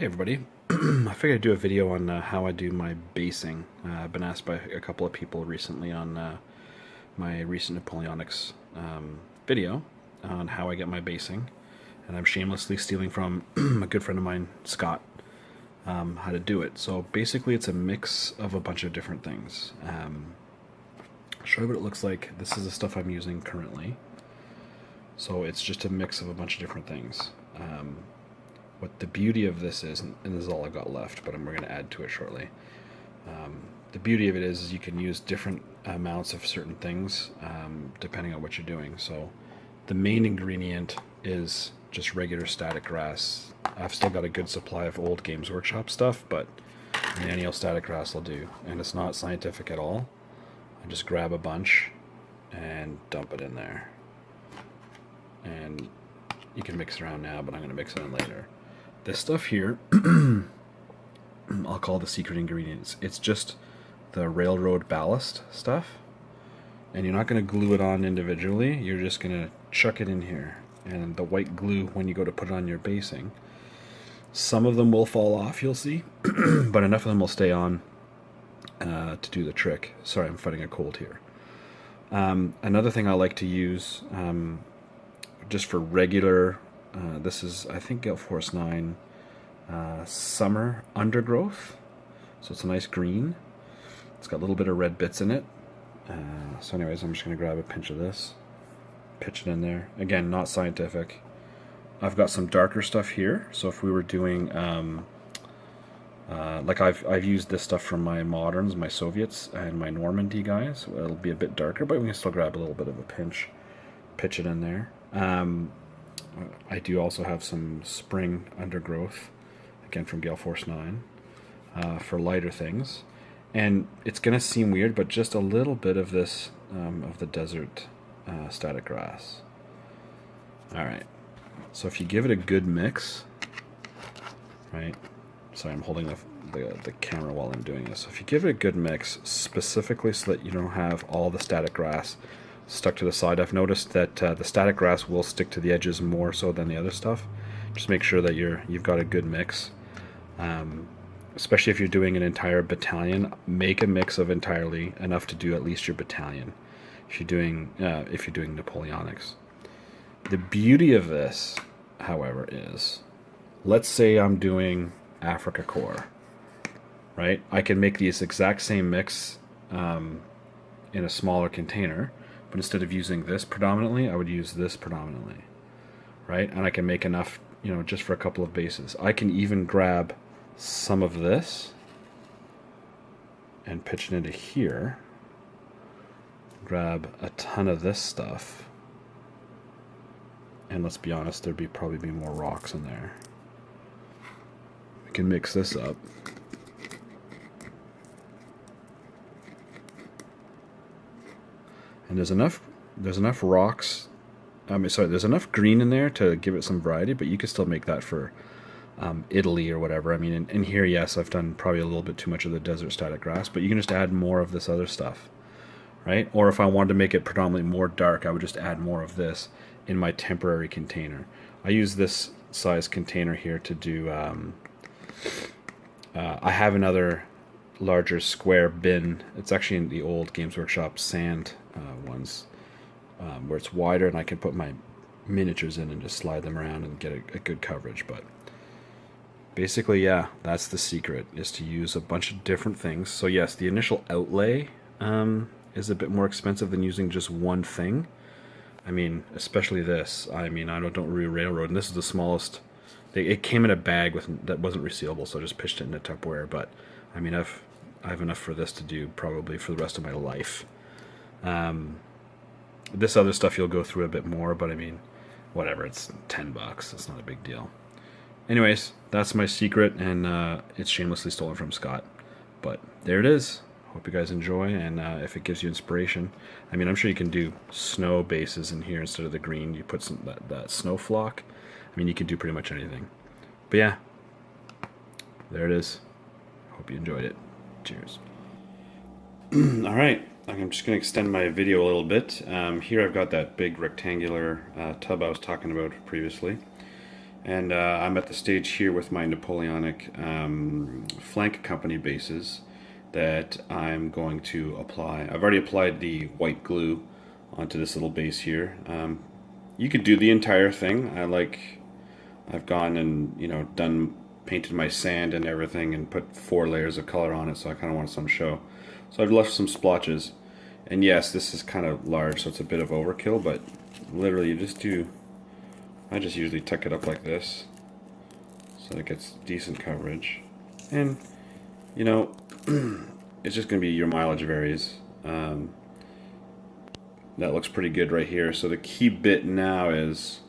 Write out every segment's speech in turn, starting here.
Hey everybody, I figured I'd do a video on how I do my basing. I've been asked by a couple of people recently on my recent Napoleonics video on how I get my basing, and I'm shamelessly stealing from a good friend of mine, Scott, how to do it. So basically it's a mix of a bunch of different things. I'll show you what it looks like. This is the stuff I'm using currently. So it's just a mix of a bunch of different things. What the beauty of this is, and this is all I've got left, but we're going to add to it shortly. The beauty of it is you can use different amounts of certain things depending on what you're doing. So the main ingredient is just regular static grass. I've still got a good supply of old Games Workshop stuff, but any old static grass will do. And it's not scientific at all. I just grab a bunch and dump it in there. And you can mix around now, but I'm going to mix it in later. This stuff here, I'll call the secret ingredients. It's just the railroad ballast stuff. And you're not going to glue it on individually. You're just going to chuck it in here. And the white glue, when you go to put it on your basing, some of them will fall off, you'll see. But enough of them will stay on to do the trick. Sorry, I'm fighting a cold here. Another thing I like to use just for regular, this is, I think, Gale Force 9 Summer Undergrowth. So it's a nice green. It's got a little bit of red bits in it. So anyways, I'm just going to grab a pinch of this, pitch it in there. Again, not scientific. I've got some darker stuff here. So if we were doing, like I've used this stuff from my Moderns, my Soviets, and my Normandy guys. So it'll be a bit darker, but we can still grab a little bit of a pinch, pitch it in there. I do also have some spring undergrowth, again from Gale Force 9, for lighter things. And it's going to seem weird, but just a little bit of this, of the desert static grass. Alright, so if you give it a good mix, right, sorry I'm holding the camera while I'm doing this. So if you give it a good mix, specifically so that you don't have all the static grass stuck to the side. I've noticed that the static grass will stick to the edges more so than the other stuff. Just make sure that you've got a good mix. Especially if you're doing an entire battalion, make a mix of entirely enough to do at least your battalion. If you're doing Napoleonics. The beauty of this, however, is, let's say I'm doing Africa Corps, right? I can make this exact same mix in a smaller container. But instead of using this predominantly, I would use this predominantly, right? And I can make enough, just for a couple of bases. I can even grab some of this and pitch it into here. Grab a ton of this stuff. And let's be honest, there'd probably be more rocks in there. We can mix this up. And there's enough rocks. There's enough green in there to give it some variety, but you could still make that for Italy or whatever. I mean, in here, yes, I've done probably a little bit too much of the desert static grass, but you can just add more of this other stuff, right? Or if I wanted to make it predominantly more dark, I would just add more of this in my temporary container. I use this size container here to do, I have another larger square bin. It's actually in the old Games Workshop sand ones, where it's wider and I can put my miniatures in and just slide them around and get a good coverage. But basically, yeah, that's the secret, is to use a bunch of different things. So yes, the initial outlay is a bit more expensive than using just one thing. I mean, especially this. I mean, I don't railroad, and this is the smallest. It came in a bag that wasn't resealable, so I just pitched it into Tupperware. But I mean, I have enough for this to do probably for the rest of my life. This other stuff you'll go through a bit more, but I mean, whatever, it's $10. It's not a big deal. Anyways, that's my secret, and it's shamelessly stolen from Scott. But there it is. Hope you guys enjoy, and if it gives you inspiration. I mean, I'm sure you can do snow bases in here instead of the green. You put some that snow flock. I mean, you can do pretty much anything. But yeah, there it is. Hope you enjoyed it. Cheers. All right, I'm just going to extend my video a little bit. Here I've got that big rectangular tub I was talking about previously. And I'm at the stage here with my Napoleonic flank company bases that I'm going to apply. I've already applied the white glue onto this little base here. You could do the entire thing. I've gone and painted my sand and everything and put 4 layers of color on it, so I kind of want some show. So I've left some splotches. And yes, this is kind of large, so it's a bit of overkill, but literally you just do, I just usually tuck it up like this so it gets decent coverage. And, you know, it's just going to be your mileage varies. That looks pretty good right here. So the key bit now is,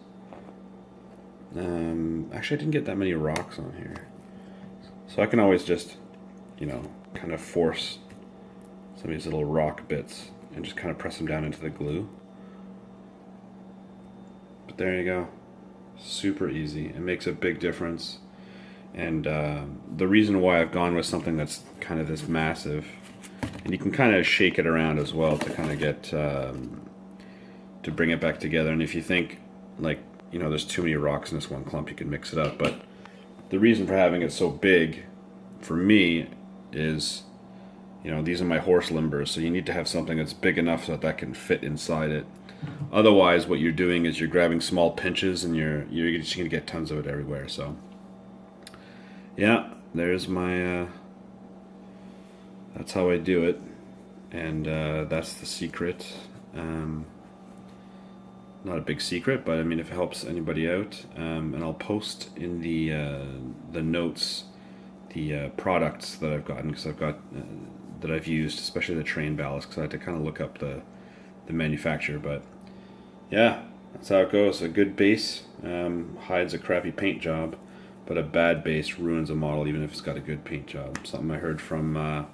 actually I didn't get that many rocks on here. So I can always just, kind of force some of these little rock bits and just kind of press them down into the glue. But there you go. Super easy. It makes a big difference. And the reason why I've gone with something that's kind of this massive, and you can kind of shake it around as well to kind of get to bring it back together. And if you think there's too many rocks in this one clump, you can mix it up. But the reason for having it so big for me is, these are my horse limbers, so you need to have something that's big enough so that can fit inside it. Otherwise, what you're doing is you're grabbing small pinches and you're just going to get tons of it everywhere. So yeah, there's my that's how I do it, and that's the secret. Not a big secret, but I mean, if it helps anybody out, and I'll post in the notes the products that I've gotten, because I've got that I've used, especially the train ballast, because I had to kind of look up the manufacturer. But yeah, that's how it goes. A good base hides a crappy paint job, but a bad base ruins a model even if it's got a good paint job. Something I heard from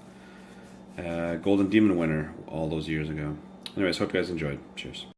Golden Demon winner all those years ago. Anyways, hope you guys enjoyed. Cheers.